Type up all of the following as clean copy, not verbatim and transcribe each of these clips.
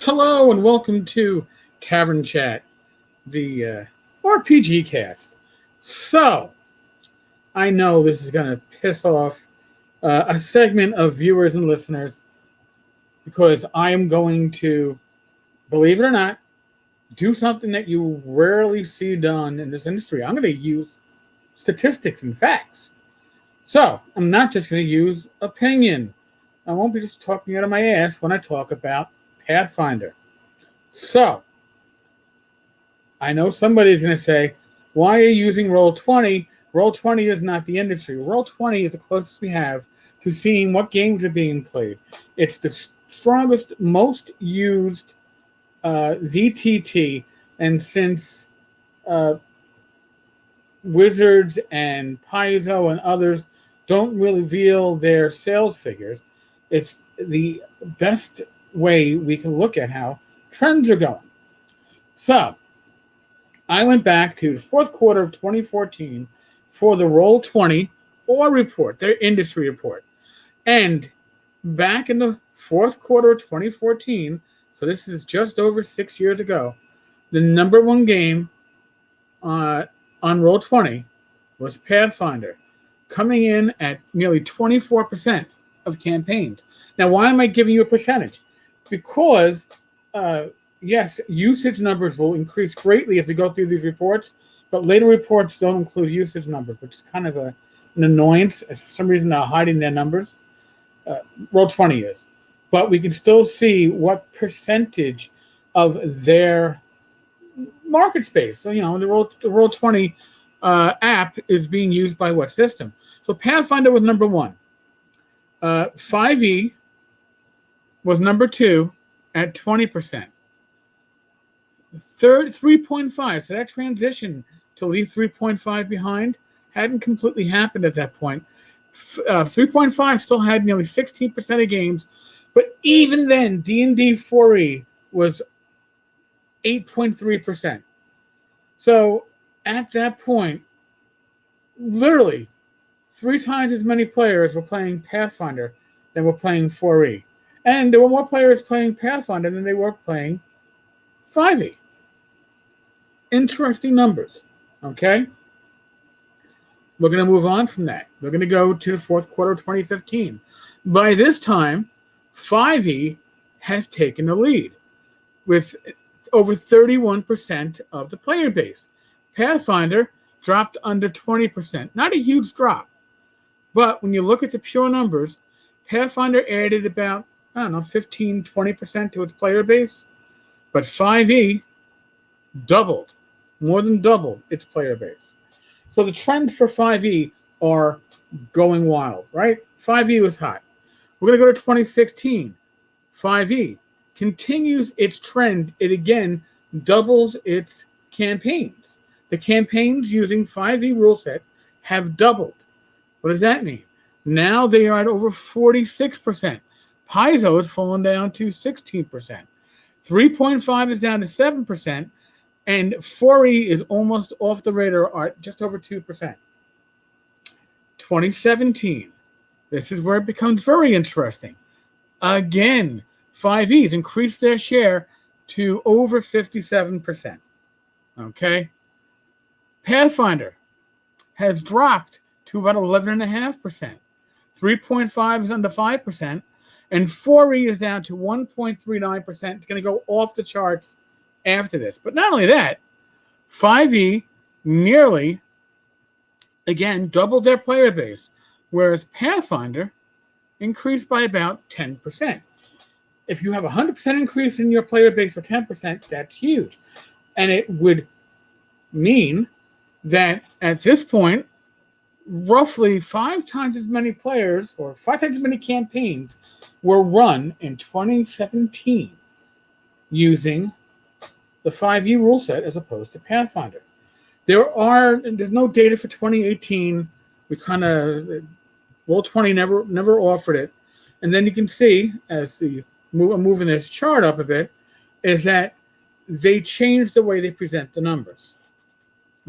Hello and welcome to Tavern Chat, the RPG cast. So, I know this is going to piss off a segment of viewers and listeners because I am going to, believe it or not, do something that you rarely see done in this industry. I'm going to use statistics and facts. So, I'm not just going to use opinion. I won't be just talking out of my ass when I talk about Pathfinder. So, I know somebody's going to say, why are you using Roll20? Roll20 is not the industry. Roll20 is the closest we have to seeing what games are being played. It's the strongest, most used VTT. And since uh, Wizards and Paizo and others don't really reveal their sales figures, it's the best way we can look at how trends are going. So, I went back to the fourth quarter of 2014 for the Roll20 Orr Report, their industry report. And back in the fourth quarter of 2014, so this is just over 6 years ago, the number one game on Roll20 was Pathfinder, coming in at nearly 24% of campaigns. Now, why am I giving you a percentage? Because yes, usage numbers will increase greatly if we go through these reports, but later reports don't include usage numbers, which is kind of an annoyance. For some reason, they're hiding their numbers. Roll20 is. But we can still see what percentage of their market space. So, the Roll20 app is being used by what system? So Pathfinder was number one. 5e was number two at 20%. Third, 3.5. So that transition to leave 3.5 behind hadn't completely happened at that point. 3.5 still had nearly 16% of games, but even then, D&D 4e was 8.3%. So at that point, literally 3 times as many players were playing Pathfinder than were playing 4e. And there were more players playing Pathfinder than they were playing 5e. Interesting numbers, okay? We're going to move on from that. We're going to go to the fourth quarter of 2015. By this time, 5e has taken the lead with over 31% of the player base. Pathfinder dropped under 20%. Not a huge drop. But when you look at the pure numbers, Pathfinder added about, 15, 20% to its player base. But 5e doubled, more than doubled its player base. So the trends for 5e are going wild, right? 5e was hot. We're going to go to 2016. 5e continues its trend. It again doubles its campaigns. The campaigns using 5e rule set have doubled. What does that mean? Now they are at over 46%. Paizo has fallen down to 16%. 3.5 is down to 7%. And 4e is almost off the radar at just over 2%. 2017. This is where it becomes very interesting. Again, 5e's increased their share to over 57%. Okay? Pathfinder has dropped to about 11.5%. 3.5 is under 5%. And 4e is down to 1.39%. It's going to go off the charts after this. But not only that, 5e nearly, again, doubled their player base, whereas Pathfinder increased by about 10%. If you have a 100% increase in your player base for 10%, that's huge. And it would mean that at this point, roughly 5 times as many players or 5 times as many campaigns were run in 2017 using the 5e rule set as opposed to Pathfinder. There's no data for 2018. We kind of, Roll20 never offered it. And then you can see, as I'm moving this chart up a bit, is that they changed the way they present the numbers.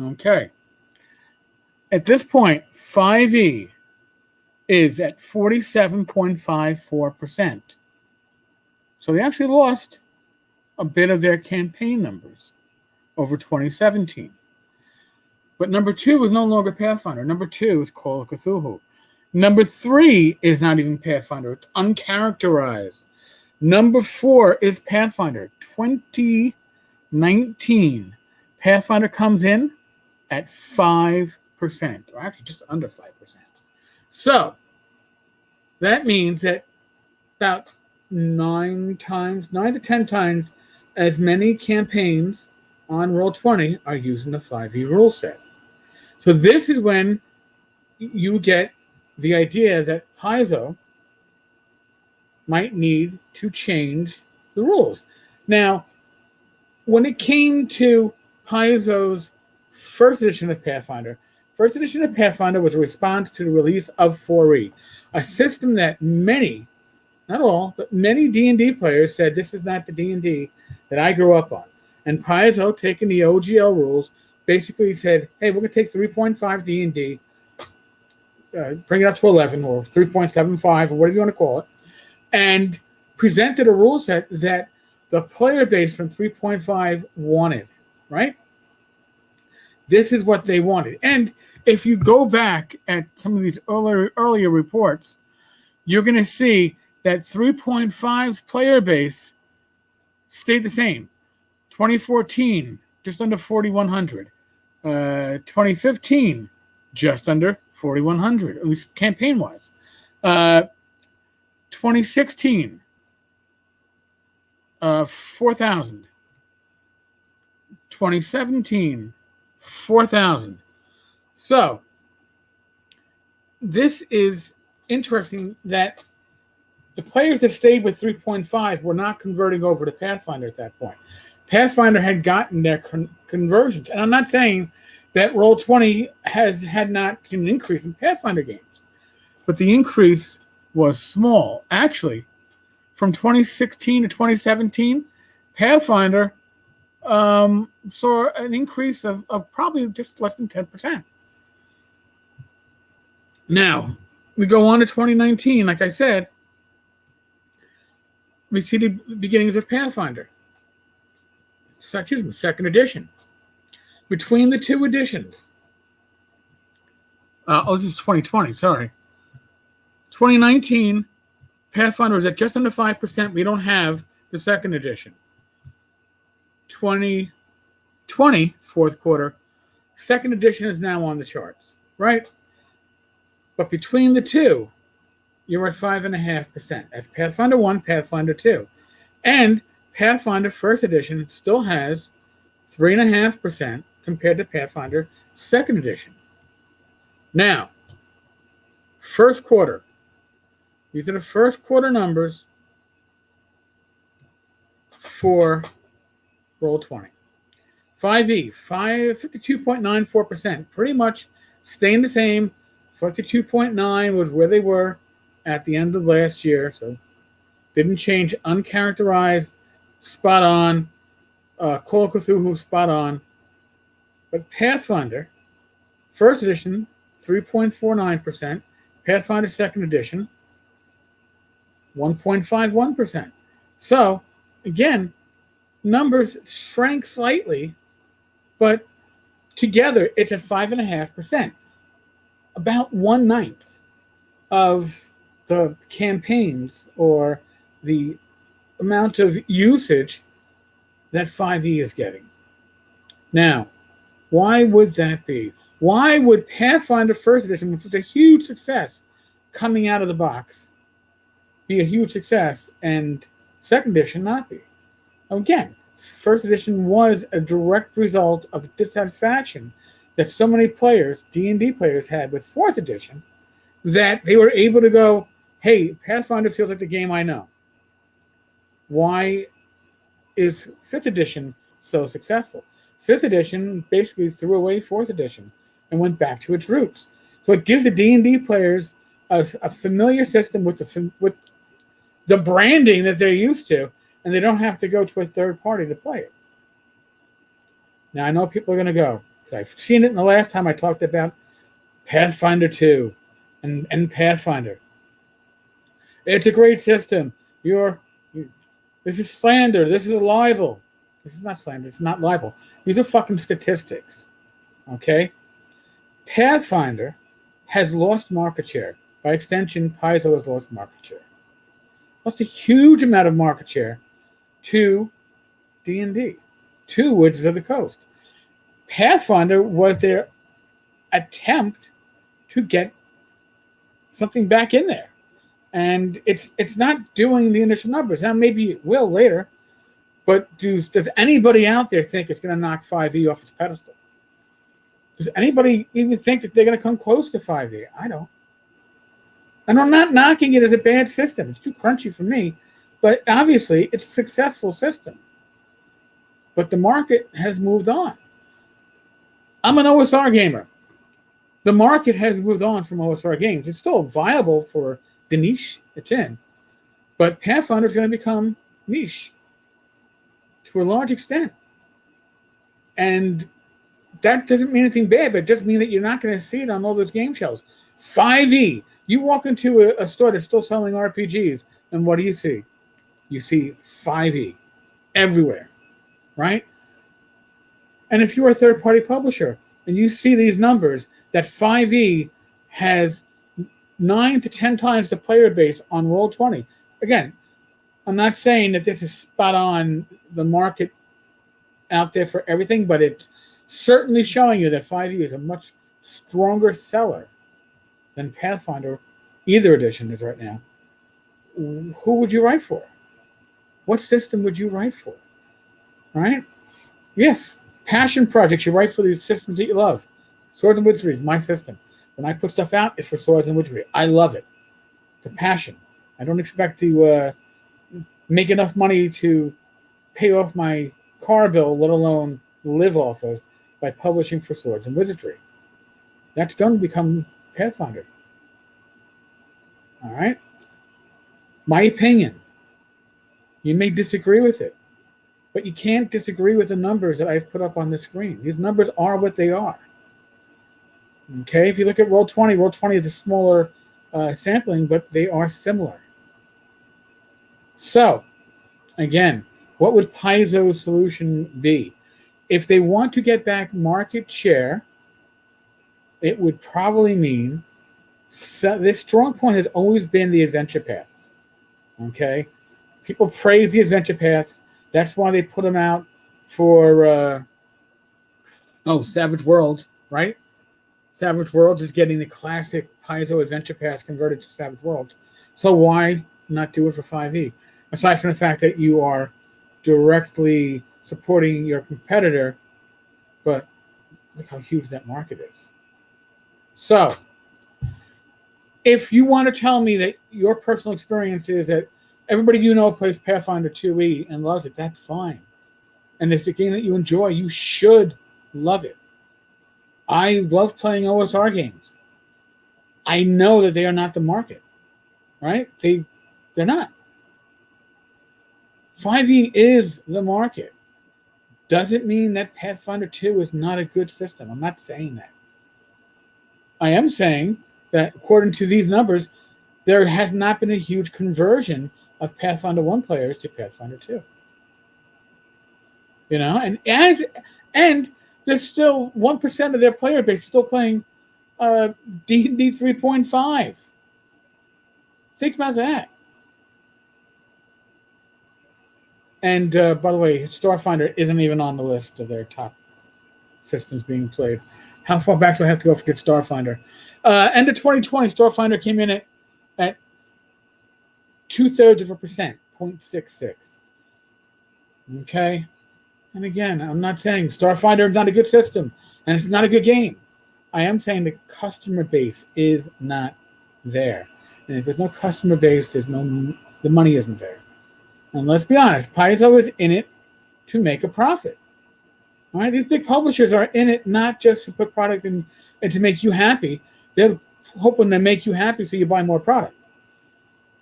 Okay. At this point, 5e is at 47.54%. So they actually lost a bit of their campaign numbers over 2017. But number 2 is no longer Pathfinder. Number 2 is Call of Cthulhu. Number 3 is not even Pathfinder. It's uncharacterized. Number 4 is Pathfinder. 2019. Pathfinder comes in at 5%, or actually just under 5%. So that means that about 9 to 10 times as many campaigns on Roll20 are using the 5e rule set. So this is when you get the idea that Paizo might need to change the rules. Now, when it came to Paizo's first edition of Pathfinder was a response to the release of 4e, a system that many, not all, but many D&D players said this is not the D&D that I grew up on. And Paizo, taking the OGL rules, basically said, hey, we're going to take 3.5 D&D, bring it up to 11 or 3.75 or whatever you want to call it, and presented a rule set that the player base from 3.5 wanted, right? This is what they wanted. And if you go back at some of these earlier reports, you're going to see that 3.5's player base stayed the same. 2014, just under 4,100. 2015, just under 4,100, at least campaign-wise. 2016, 4,000. 2017, 4,000. So this is interesting that the players that stayed with 3.5 were not converting over to Pathfinder at that point. Pathfinder had gotten their conversions. And I'm not saying that Roll20 had not seen an increase in Pathfinder games, but the increase was small. Actually, from 2016 to 2017, Pathfinder saw an increase of probably just less than 10%. Now, we go on to 2019. Like I said, we see the beginnings of Pathfinder. Second edition. Between the two editions. This is 2020, sorry. 2019, Pathfinder was at just under 5%. We don't have the second edition. 2020, fourth quarter, second edition is now on the charts, right? But between the two, you're at 5.5%. That's Pathfinder 1, Pathfinder 2. And Pathfinder first edition still has 3.5% compared to Pathfinder second edition. Now, first quarter. These are the first quarter numbers for Roll20. 5e, 52.94%, pretty much staying the same. 52.9 was where they were at the end of last year, so didn't change. Uncharacterized, spot on. Call of Cthulhu, spot on. But Pathfinder, first edition, 3.49%. Pathfinder second edition, 1.51%. So, again, numbers shrank slightly, but together it's at 5.5%. About 1/9 of the campaigns or the amount of usage that 5e is getting. Now, why would that be? Why would Pathfinder first edition, which was a huge success coming out of the box, be a huge success and second edition not be? Again, first edition was a direct result of the dissatisfaction that so many players, D&D players, had with fourth edition, that they were able to go, hey, Pathfinder feels like the game I know. Why is fifth edition so successful? Fifth edition basically threw away fourth edition and went back to its roots. So it gives the D&D players a familiar system with the branding that they're used to, and they don't have to go to a third party to play it. Now, I know people are going to go, because I've seen it in the last time I talked about Pathfinder 2 and Pathfinder. It's a great system. The This is slander. This is a libel. This is not slander. It's not libel. These are fucking statistics. Okay? Pathfinder has lost market share. By extension, Paizo has lost market share. Lost a huge amount of market share to D&D, to Wizards of the Coast. Pathfinder was their attempt to get something back in there. And it's not doing the initial numbers. Now, maybe it will later, but does anybody out there think it's going to knock 5e off its pedestal? Does anybody even think that they're going to come close to 5e? I don't. And I'm not knocking it as a bad system. It's too crunchy for me. But obviously, it's a successful system. But the market has moved on. I'm an OSR gamer. The market has moved on from OSR games. It's still viable for the niche it's in. But Pathfinder is going to become niche to a large extent. And that doesn't mean anything bad, but it just means that you're not going to see it on all those game shelves. 5e. You walk into a store that's still selling RPGs, and what do you see? You see 5e everywhere, right? And if you're a third-party publisher and you see these numbers that 5e has 9 to 10 times the player base on Roll20. Again, I'm not saying that this is spot on the market out there for everything, but it's certainly showing you that 5e is a much stronger seller than Pathfinder, either edition is right now. Who would you write for? What system would you write for? Right? Yes, passion projects. You write for the systems that you love. Swords and Wizardry is my system. When I put stuff out, it's for Swords and Wizardry. I love it. It's a passion. I don't expect to make enough money to pay off my car bill, let alone live off of, by publishing for Swords and Wizardry. That's going to become Pathfinder. All right? My opinion. You may disagree with it, but you can't disagree with the numbers that I've put up on the screen. These numbers are what they are. Okay, if you look at Roll20, Roll20 is a smaller sampling, but they are similar. So, again, what would Paizo's solution be? If they want to get back market share, it would probably mean this strong point has always been the adventure paths. Okay, people praise the adventure paths. That's why they put them out for Savage Worlds, right? Savage Worlds is getting the classic Paizo adventure paths converted to Savage Worlds. So why not do it for 5e? Aside from the fact that you are directly supporting your competitor, but look how huge that market is. So, if you want to tell me that your personal experience is that everybody you know plays Pathfinder 2e and loves it, that's fine. And if it's a game that you enjoy, you should love it. I love playing OSR games. I know that they are not the market, right? They're not. 5e is the market. Doesn't mean that Pathfinder 2 is not a good system. I'm not saying that. I am saying that according to these numbers, there has not been a huge conversion of Pathfinder 1 players to Pathfinder 2. You know, and there's still 1% of their player base still playing D&D 3.5. Think about that. And by the way, Starfinder isn't even on the list of their top systems being played. How far back do I have to go for get Starfinder? End of 2020, Starfinder came in at 2/3%, 0.66. Okay? And again, I'm not saying Starfinder is not a good system, and it's not a good game. I am saying the customer base is not there. And if there's no customer base, the money isn't there. And let's be honest, Paizo is in it to make a profit. All right, these big publishers are in it not just to put product in and to make you happy. They're hoping to make you happy so you buy more product.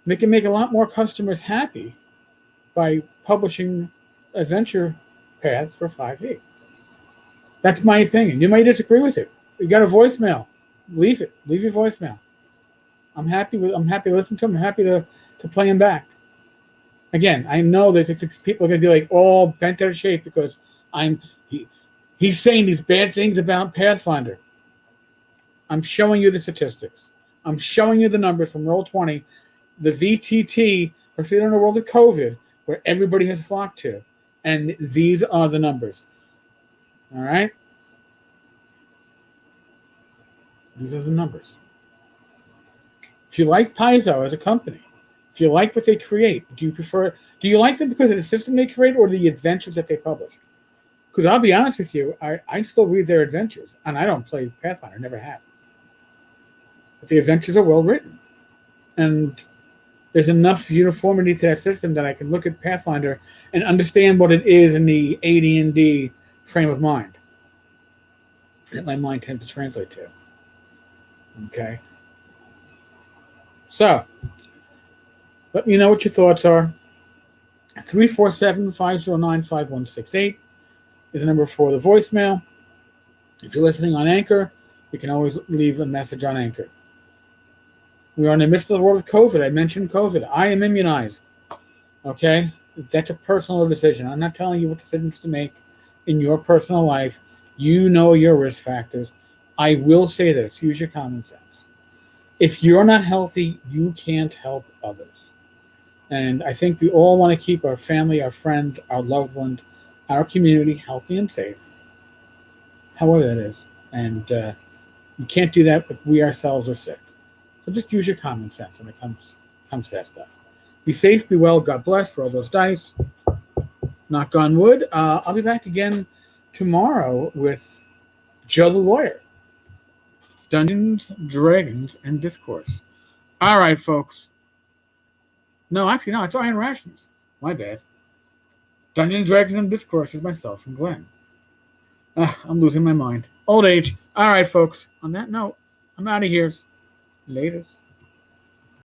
They can make a lot more customers happy by publishing adventure paths for 5e. That's my opinion. You may disagree with it. You got a voicemail. Leave it. Leave your voicemail. I'm happy to listen to them. I'm happy to play them back. Again, I know that people are going to be like all bent out of shape because he's saying these bad things about Pathfinder. I'm showing you the statistics. I'm showing you the numbers from Roll20, the VTT, especially in the world of COVID, where everybody has flocked to. And these are the numbers. All right? These are the numbers. If you like Paizo as a company, if you like what they create, do you like them because of the system they create or the adventures that they publish? Because I'll be honest with you, I still read their adventures, and I don't play Pathfinder, never have. But the adventures are well written. And there's enough uniformity to that system that I can look at Pathfinder and understand what it is in the AD&D frame of mind that my mind tends to translate to. Okay? So, let me know what your thoughts are. 347-509-5168 is the number for the voicemail. If you're listening on Anchor, you can always leave a message on Anchor. We are in the midst of the world of COVID. I mentioned COVID. I am immunized. Okay? That's a personal decision. I'm not telling you what decisions to make in your personal life. You know your risk factors. I will say this. Use your common sense. If you're not healthy, you can't help others. And I think we all want to keep our family, our friends, our loved ones, our community healthy and safe. However that is. And you can't do that if we ourselves are sick. So just use your common sense when it comes to that stuff. Be safe, be well, God bless, roll those dice. Knock on wood. I'll be back again tomorrow with Joe the Lawyer. Dungeons, Dragons, and Discourse. All right, folks. No, actually, no, it's Iron Rations. My bad. Dungeons, Dragons, and Discourse is myself and Glenn. I'm losing my mind. Old age. All right, folks. On that note, I'm out of here. Laters.